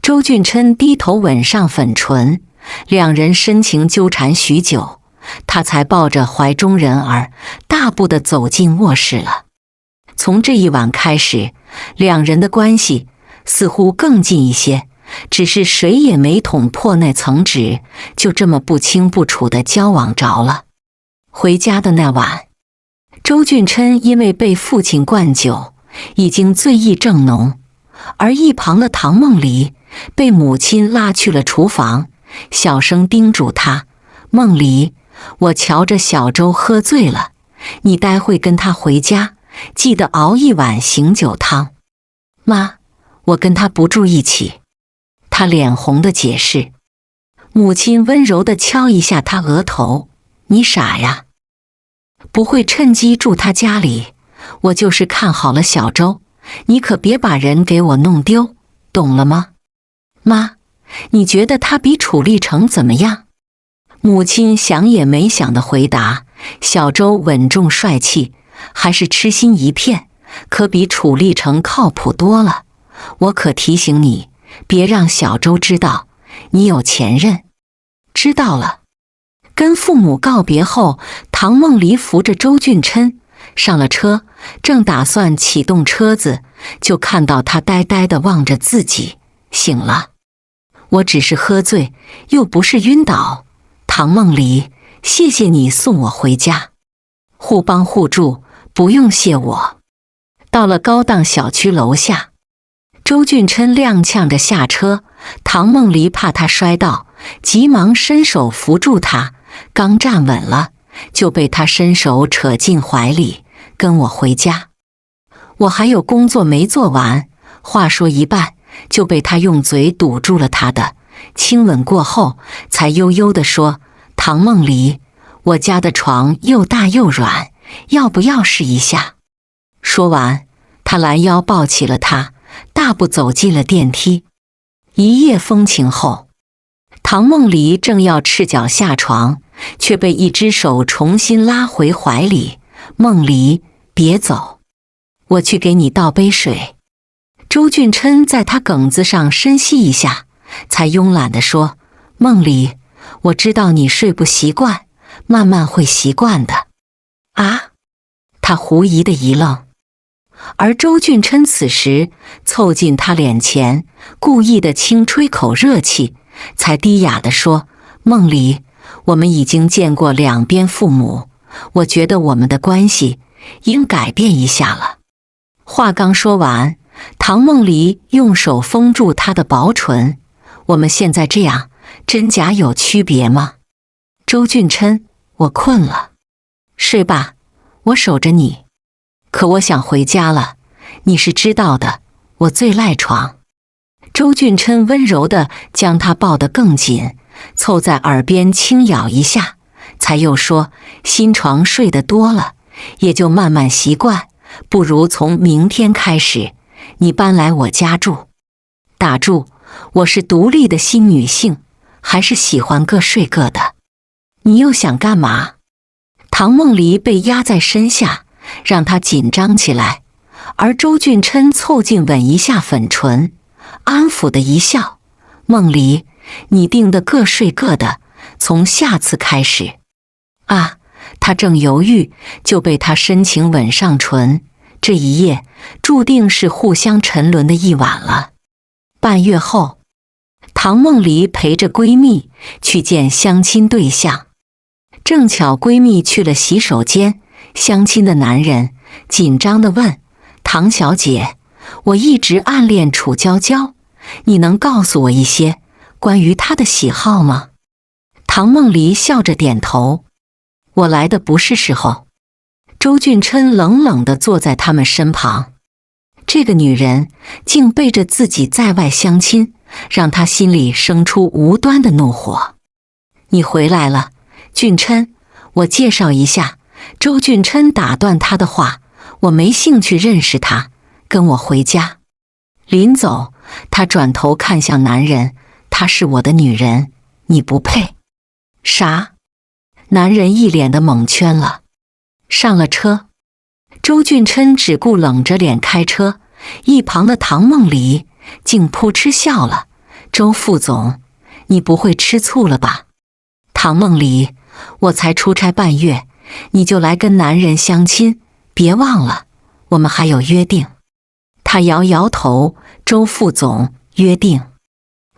周俊琛低头吻上粉唇，两人深情纠缠许久。他才抱着怀中人儿大步地走进卧室了。从这一晚开始，两人的关系似乎更近一些，只是谁也没捅破那层纸，就这么不清不楚地交往着了。回家的那晚，周俊琛因为被父亲灌酒，已经醉意正浓，而一旁的唐梦离被母亲拉去了厨房，小声叮嘱他：梦离，我瞧着小周喝醉了，你待会跟他回家，记得熬一碗醒酒汤。妈，我跟他不住一起。他脸红的解释。母亲温柔地敲一下他额头：你傻呀，不会趁机住他家里，我就是看好了小周，你可别把人给我弄丢，懂了吗？妈，你觉得他比楚立成怎么样？母亲想也没想地回答：小周稳重帅气，还是痴心一片，可比楚立成靠谱多了。我可提醒你，别让小周知道你有前任。知道了。跟父母告别后，唐梦离扶着周俊琛上了车，正打算启动车子，就看到他呆呆地望着自己。醒了。我只是喝醉，又不是晕倒。唐梦离，谢谢你送我回家。互帮互助，不用谢我。到了高档小区楼下，周俊琛踉跄着下车，唐梦离怕他摔倒，急忙伸手扶住他，刚站稳了，就被他伸手扯进怀里，跟我回家。我还有工作没做完，话说一半，就被他用嘴堵住了他的。亲吻过后，才悠悠地说：唐梦离，我家的床又大又软，要不要试一下？说完，他拦腰抱起了他，大步走进了电梯。一夜风晴后，唐梦离正要赤脚下床，却被一只手重新拉回怀里。梦离，别走，我去给你倒杯水。周俊琛在他颈子上深吸一下，才慵懒地说：梦离，我知道你睡不习惯，慢慢会习惯的。啊？他狐疑的一愣。而周俊琛此时凑近他脸前，故意的轻吹口热气，才低哑地说：梦离，我们已经见过两边父母，我觉得我们的关系应改变一下了。话刚说完，唐梦离用手封住他的薄唇：我们现在这样，真假有区别吗？周俊琛，我困了，睡吧，我守着你。可我想回家了，你是知道的，我最赖床。周俊琛温柔地将他抱得更紧，凑在耳边轻咬一下，才又说：新床睡得多了，也就慢慢习惯，不如从明天开始，你搬来我家住。打住，我是独立的新女性，还是喜欢各睡各的。你又想干嘛？唐梦离被压在身下，让他紧张起来，而周俊琛凑近吻一下粉唇，安抚的一笑：梦离，你定的各睡各的，从下次开始。啊，他正犹豫，就被他深情吻上唇。这一夜注定是互相沉沦的一晚了。半月后，唐梦离陪着闺蜜去见相亲对象，正巧闺蜜去了洗手间，相亲的男人紧张地问：唐小姐，我一直暗恋楚娇娇，你能告诉我一些关于她的喜好吗？唐梦离笑着点头：我来的不是时候。周俊琛冷冷地坐在他们身旁，这个女人竟背着自己在外相亲，让他心里生出无端的怒火。你回来了，俊琛，我介绍一下。周俊琛打断他的话：我没兴趣认识他，跟我回家。临走，他转头看向男人：她是我的女人，你不配。啥？男人一脸的蒙圈了。上了车，周俊琛只顾冷着脸开车，一旁的唐梦离竟扑哧笑了：周副总，你不会吃醋了吧？唐梦离，我才出差半月，你就来跟男人相亲，别忘了，我们还有约定。他摇摇头，周副总，约定？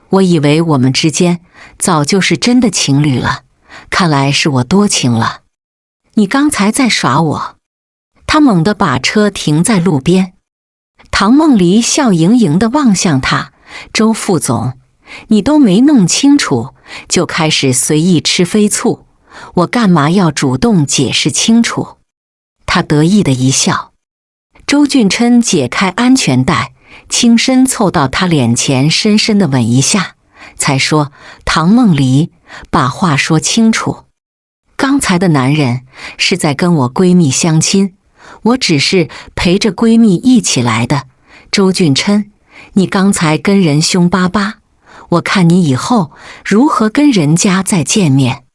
我以为我们之间早就是真的情侣了，看来是我多情了。你刚才在耍我。他猛地把车停在路边。唐梦离笑盈盈地望向他，周副总，你都没弄清楚，就开始随意吃飞醋，我干嘛要主动解释清楚？他得意的一笑。周俊琛解开安全带，轻身凑到他脸前，深深地吻一下，才说：唐梦离，把话说清楚。刚才的男人是在跟我闺蜜相亲，我只是陪着闺蜜一起来的。周俊琛，你刚才跟人凶巴巴，我看你以后如何跟人家再见面。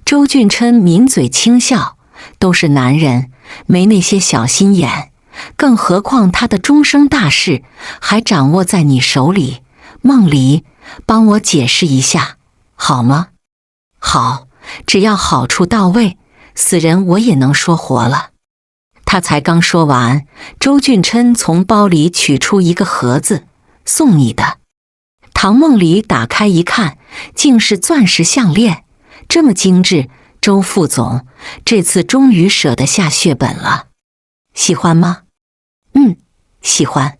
周俊琛抿嘴轻笑，都是男人，没那些小心眼，更何况他的终生大事还掌握在你手里。梦离，帮我解释一下好吗？好，只要好处到位，死人我也能说活了。他才刚说完，周俊琛从包里取出一个盒子，送你的。唐梦离打开一看，竟是钻石项链，这么精致，周副总，这次终于舍得下血本了。喜欢吗？喜欢。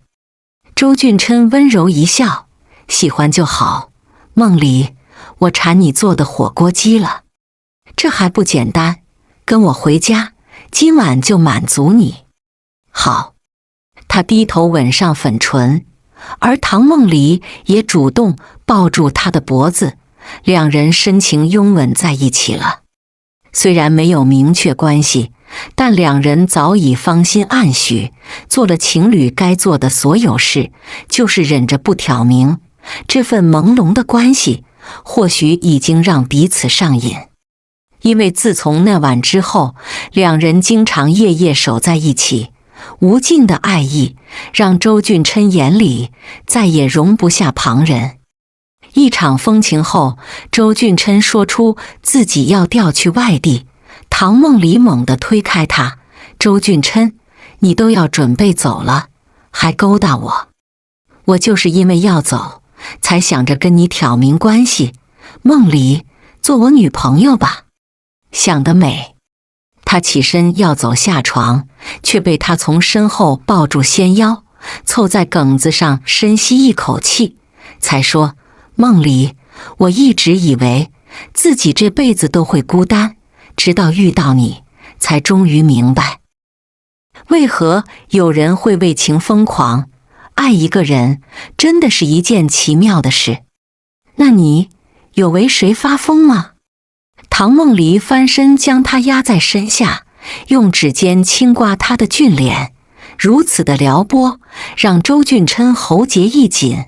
周俊琛温柔一笑，喜欢就好。梦离，我馋你做的火锅鸡了。这还不简单，跟我回家，今晚就满足你。好。他低头吻上粉唇，而唐梦离也主动抱住他的脖子，两人深情拥吻在一起了。虽然没有明确关系，但两人早已芳心暗许，做了情侣该做的所有事，就是忍着不挑明。这份朦胧的关系，或许已经让彼此上瘾。因为自从那晚之后，两人经常夜夜守在一起，无尽的爱意让周俊琛眼里再也容不下旁人。一场风情后，周俊琛说出自己要调去外地，唐梦离猛地推开他：周俊琛，你都要准备走了，还勾搭我？我就是因为要走，才想着跟你挑明关系。梦离，做我女朋友吧。想得美。他起身要走下床，却被他从身后抱住纤腰，凑在梗子上深吸一口气，才说：梦离，我一直以为自己这辈子都会孤单，直到遇到你，才终于明白，为何有人会为情疯狂。爱一个人真的是一件奇妙的事。那你有为谁发疯吗？唐梦离翻身将他压在身下，用指尖轻刮他的俊脸，如此的撩拨让周俊琛喉结一紧。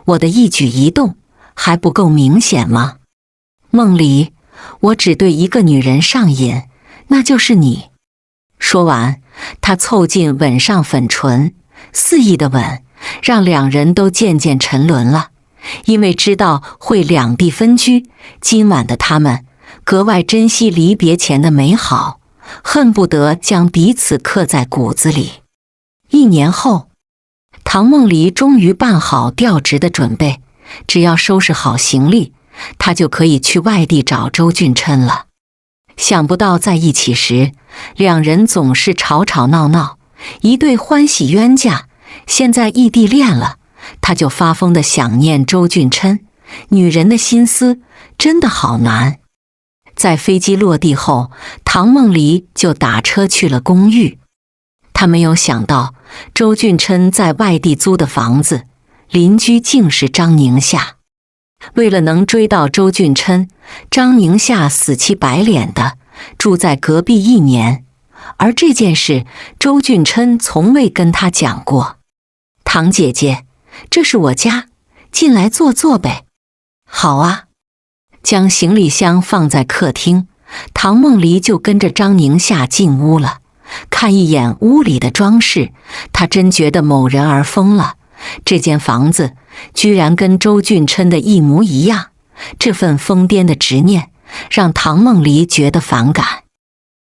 我的一举一动还不够明显吗？梦离，我只对一个女人上瘾，那就是你。说完，他凑近吻上粉唇，肆意的吻让两人都渐渐沉沦了。因为知道会两地分居，今晚的他们格外珍惜离别前的美好，恨不得将彼此刻在骨子里。1年后，唐梦离终于办好调职的准备，只要收拾好行李，他就可以去外地找周俊琛了。想不到在一起时，两人总是吵吵闹闹，一对欢喜冤家。现在异地恋了，他就发疯的想念周俊琛。女人的心思真的好难。在飞机落地后，唐梦离就打车去了公寓。他没有想到，周俊琛在外地租的房子，邻居竟是张宁夏。为了能追到周俊琛，张宁夏死乞白脸的住在隔壁1年，而这件事周俊琛从未跟他讲过。唐姐姐，这是我家，进来坐坐呗。好啊。将行李箱放在客厅，唐梦离就跟着张宁夏进屋了。看一眼屋里的装饰，他真觉得某人儿疯了。这间房子居然跟周俊琛的一模一样，这份疯癫的执念让唐梦离觉得反感。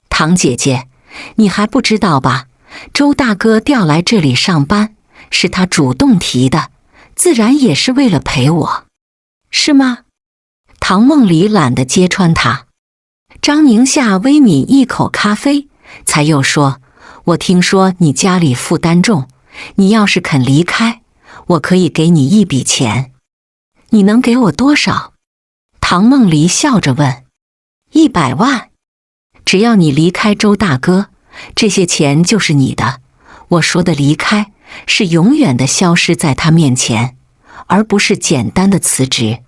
唐姐姐，你还不知道吧？周大哥调来这里上班，是他主动提的，自然也是为了陪我，是吗？唐梦离懒得揭穿他。张宁夏微抿一口咖啡，才又说：我听说你家里负担重，你要是肯离开，我可以给你一笔钱。你能给我多少？唐梦离笑着问。100万，只要你离开周大哥，这些钱就是你的。我说的离开，是永远的消失在他面前，而不是简单的辞职。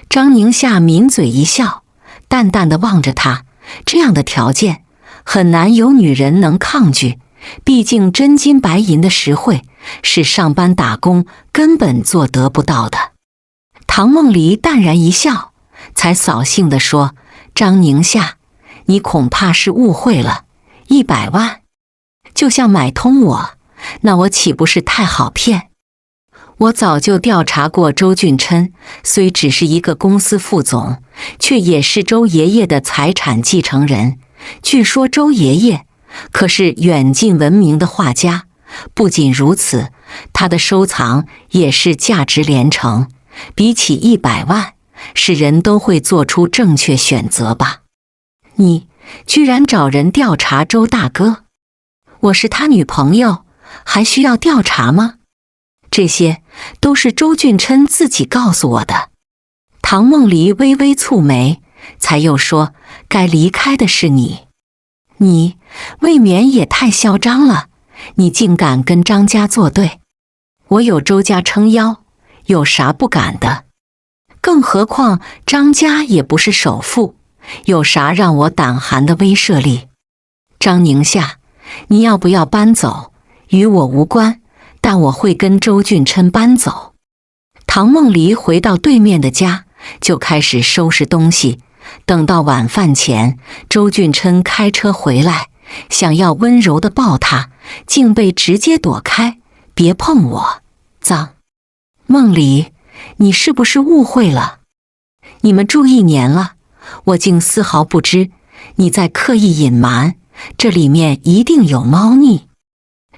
张宁夏抿嘴一笑，淡淡的望着他，这样的条件很难有女人能抗拒，毕竟真金白银的实惠是上班打工根本做得不到的。唐梦离淡然一笑，才扫兴地说：张宁夏，你恐怕是误会了，100万就像买通我，那我岂不是太好骗？我早就调查过周俊琛，虽只是一个公司副总，却也是周爷爷的财产继承人。据说周爷爷可是远近闻名的画家，不仅如此，他的收藏也是价值连城。比起100万，是人都会做出正确选择吧？你居然找人调查周大哥？我是他女朋友，还需要调查吗？这些都是周俊琛自己告诉我的。唐梦离微微蹙眉，才又说：该离开的是你。你未免也太嚣张了，你竟敢跟张家作对。我有周家撑腰，有啥不敢的？更何况张家也不是首富，有啥让我胆寒的威慑力？张宁夏，你要不要搬走，与我无关，但我会跟周俊琛搬走。唐梦离回到对面的家，就开始收拾东西。等到晚饭前，周俊琛开车回来，想要温柔地抱她，竟被直接躲开。别碰我，脏！梦离，你是不是误会了？你们住1年了，我竟丝毫不知，你在刻意隐瞒，这里面一定有猫腻。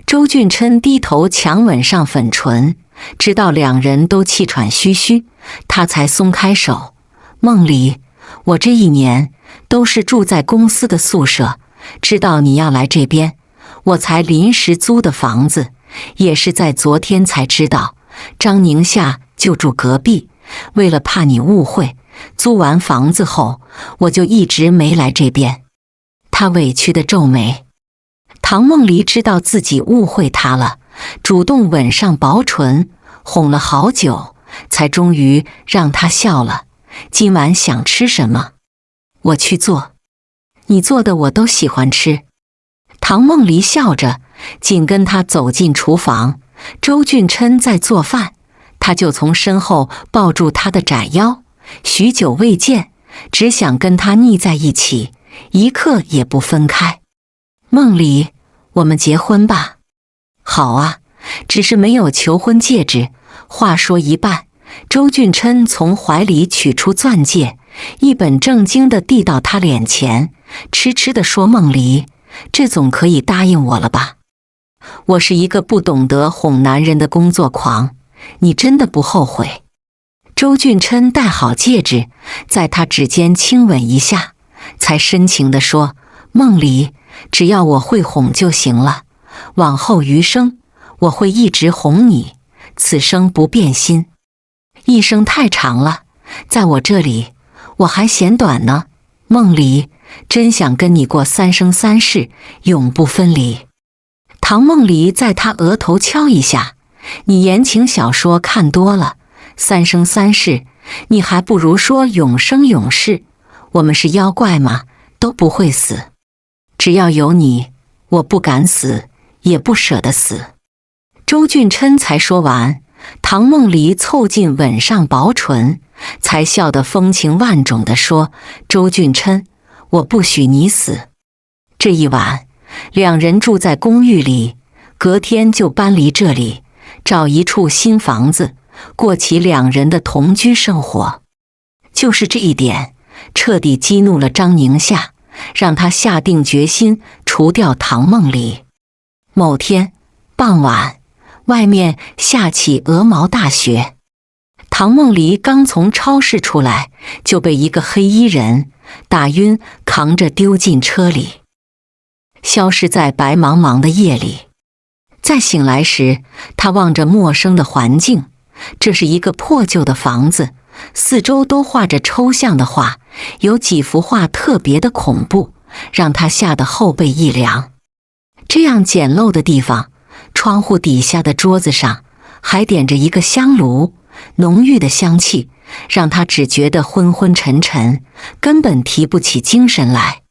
周俊琛低头强吻上粉唇，直到两人都气喘吁吁，他才松开手。梦离，我这1年都是住在公司的宿舍，知道你要来这边，我才临时租的房子，也是在昨天才知道张宁夏就住隔壁，为了怕你误会，租完房子后我就一直没来这边。他委屈地皱眉。唐梦离知道自己误会他了，主动吻上薄唇，哄了好久，才终于让他笑了。今晚想吃什么？我去做，你做的我都喜欢吃。唐梦离笑着，紧跟他走进厨房。周俊琛在做饭，他就从身后抱住他的窄腰，许久未见，只想跟他腻在一起，一刻也不分开。梦离，我们结婚吧。好啊，只是没有求婚戒指。话说一半，周俊琛从怀里取出钻戒，一本正经地递到他脸前，痴痴地说：梦离，这总可以答应我了吧？我是一个不懂得哄男人的工作狂，你真的不后悔？周俊琛戴好戒指，在他指尖轻吻一下，才深情地说：梦离，只要我会哄就行了，往后余生我会一直哄你，此生不变心。一生太长了，在我这里我还嫌短呢。梦离，真想跟你过3生3世，永不分离。唐梦离在他额头敲一下：你言情小说看多了，3生3世，你还不如说永生永世。我们是妖怪吗？都不会死。只要有你，我不敢死，也不舍得死。周俊琛才说完，唐梦离凑近吻上薄唇，才笑得风情万种地说：周俊琛，我不许你死。这一晚，两人住在公寓里，隔天就搬离这里，找一处新房子，过起两人的同居生活。就是这一点，彻底激怒了张宁夏，让他下定决心除掉唐梦离。某天傍晚，外面下起鹅毛大雪。唐梦离刚从超市出来，就被一个黑衣人打晕，扛着丢进车里，消失在白茫茫的夜里。再醒来时，他望着陌生的环境，这是一个破旧的房子，四周都画着抽象的画，有几幅画特别的恐怖，让他吓得后背一凉。这样简陋的地方，窗户底下的桌子上还点着一个香炉，浓郁的香气让他只觉得昏昏沉沉，根本提不起精神来。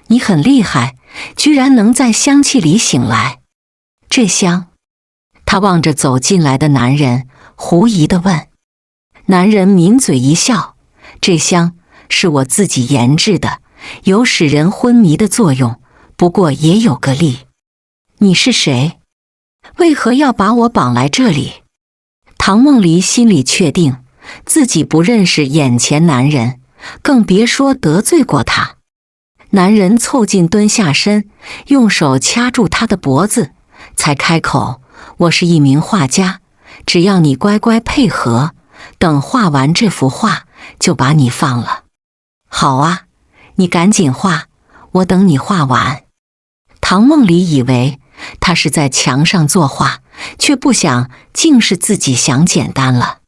你很厉害，居然能在香气里醒来。这香？他望着走进来的男人，狐疑地问。男人抿嘴一笑，这香是我自己研制的，有使人昏迷的作用，不过也有个例。你是谁？为何要把我绑来这里？唐梦离心里确定自己不认识眼前男人，更别说得罪过他。男人凑近蹲下身，用手掐住他的脖子，才开口：我是一名画家，只要你乖乖配合，等画完这幅画就把你放了。好啊，你赶紧画，我等你画完。唐梦离以为他是在墙上作画，却不想竟是自己想简单了。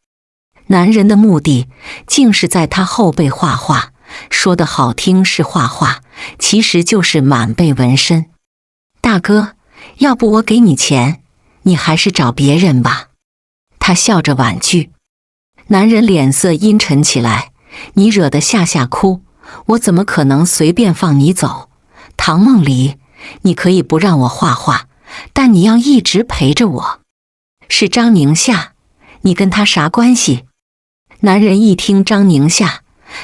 男人的目的竟是在他后背画画，说得好听是画画，其实就是满背纹身。大哥，要不我给你钱，你还是找别人吧。他笑着婉拒。男人脸色阴沉起来，你惹得夏夏哭，我怎么可能随便放你走？唐梦离，你可以不让我画画，但你要一直陪着我。是张宁夏，你跟他啥关系？男人一听张宁夏，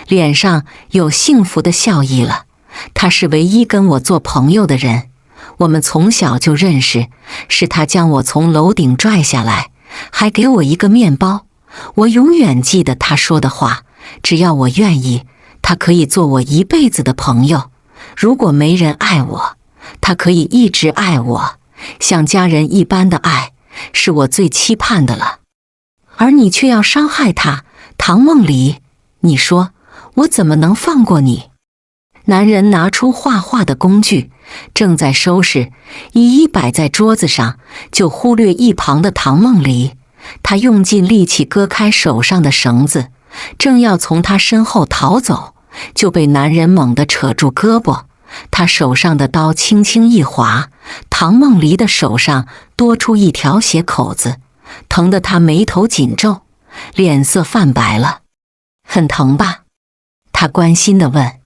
脸上有幸福的笑意了。他是唯一跟我做朋友的人，我们从小就认识，是他将我从楼顶拽下来，还给我一个面包。我永远记得他说的话，只要我愿意，他可以做我一辈子的朋友。如果没人爱我，他可以一直爱我，像家人一般的爱，是我最期盼的了。而你却要伤害他，唐梦离，你说我怎么能放过你？男人拿出画画的工具，正在收拾，一摆在桌子上，就忽略一旁的唐梦离。他用尽力气割开手上的绳子，正要从他身后逃走，就被男人猛地扯住胳膊。他手上的刀轻轻一划，唐梦离的手上多出一条血口子，疼得他眉头紧皱，脸色泛白了。很疼吧？他关心地问。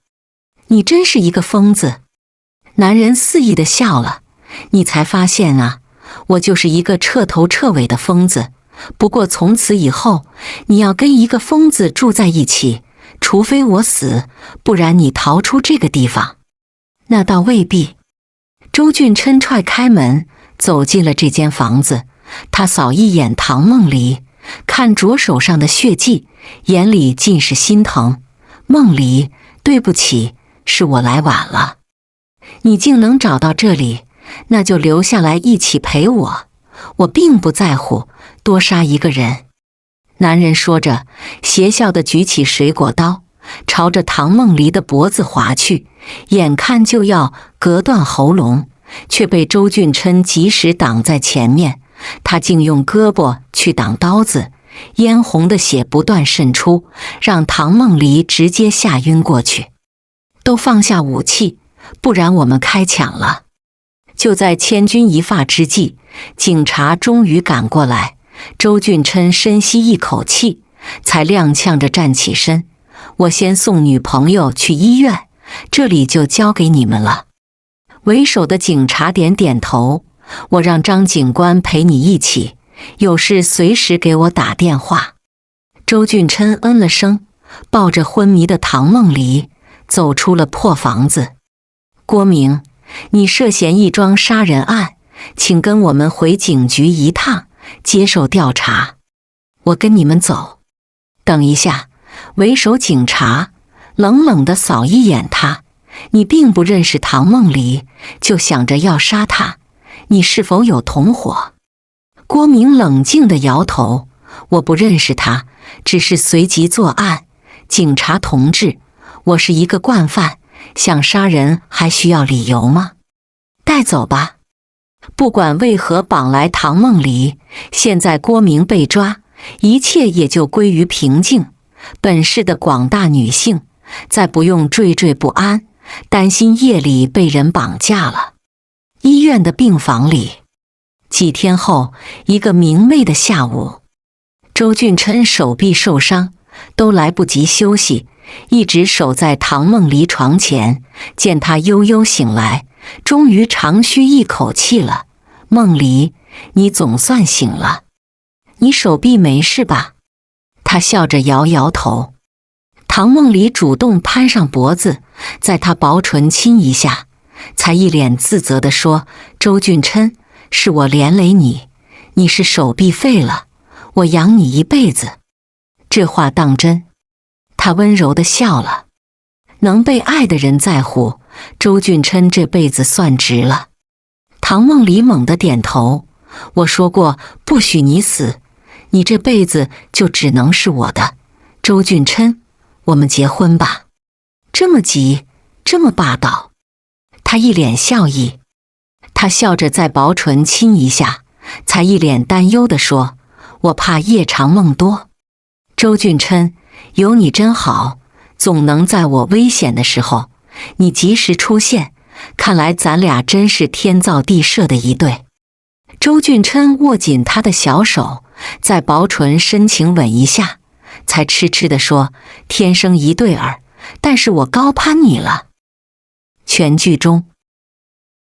你真是一个疯子。男人肆意地笑了。你才发现啊，我就是一个彻头彻尾的疯子。不过从此以后，你要跟一个疯子住在一起，除非我死，不然你逃出这个地方。那倒未必。周俊琛踹开门，走进了这间房子。他扫一眼唐梦离，看着手上的血迹，眼里尽是心疼。梦离，对不起，是我来晚了。你竟能找到这里，那就留下来一起陪我。我并不在乎多杀一个人。男人说着，邪笑地举起水果刀，朝着唐梦离的脖子划去，眼看就要割断喉咙，却被周俊琛及时挡在前面。他竟用胳膊去挡刀子，嫣红的血不断渗出，让唐梦离直接吓晕过去。都放下武器，不然我们开抢了。就在千钧一发之际，警察终于赶过来。周俊琛深吸一口气，才踉跄着站起身。我先送女朋友去医院，这里就交给你们了。为首的警察点点头，我让张警官陪你一起，有事随时给我打电话。周俊琛嗯了声，抱着昏迷的唐梦离走出了破房子。郭明，你涉嫌一桩杀人案，请跟我们回警局一趟，接受调查。我跟你们走。等一下，为首警察，冷冷地扫一眼他。你并不认识唐梦离，就想着要杀他，你是否有同伙？郭明冷静地摇头，我不认识他，只是随即作案。警察同志，我是一个惯犯，想杀人还需要理由吗？带走吧。不管为何绑来唐梦离，现在郭明被抓，一切也就归于平静。本市的广大女性再不用惴惴不安，担心夜里被人绑架了。医院的病房里，几天后，一个明媚的下午，周俊琛手臂受伤，都来不及休息，一直守在唐梦离床前。见他悠悠醒来，终于长吁一口气了。梦离，你总算醒了，你手臂没事吧？他笑着摇摇头。唐梦离主动攀上脖子，在他薄唇亲一下，才一脸自责地说：周俊琛，是我连累你，你是手臂废了，我养你一辈子。这话当真？他温柔地笑了。能被爱的人在乎，周俊琛这辈子算值了。唐梦离猛地点头，我说过不许你死，你这辈子就只能是我的。周俊琛，我们结婚吧。这么急，这么霸道。他一脸笑意。他笑着再薄唇亲一下，才一脸担忧地说：我怕夜长梦多。周俊琛，有你真好，总能在我危险的时候，你及时出现，看来咱俩真是天造地设的一对。周俊琛握紧他的小手，在薄唇深情吻一下，才痴痴地说：天生一对儿，但是我高攀你了。全剧终。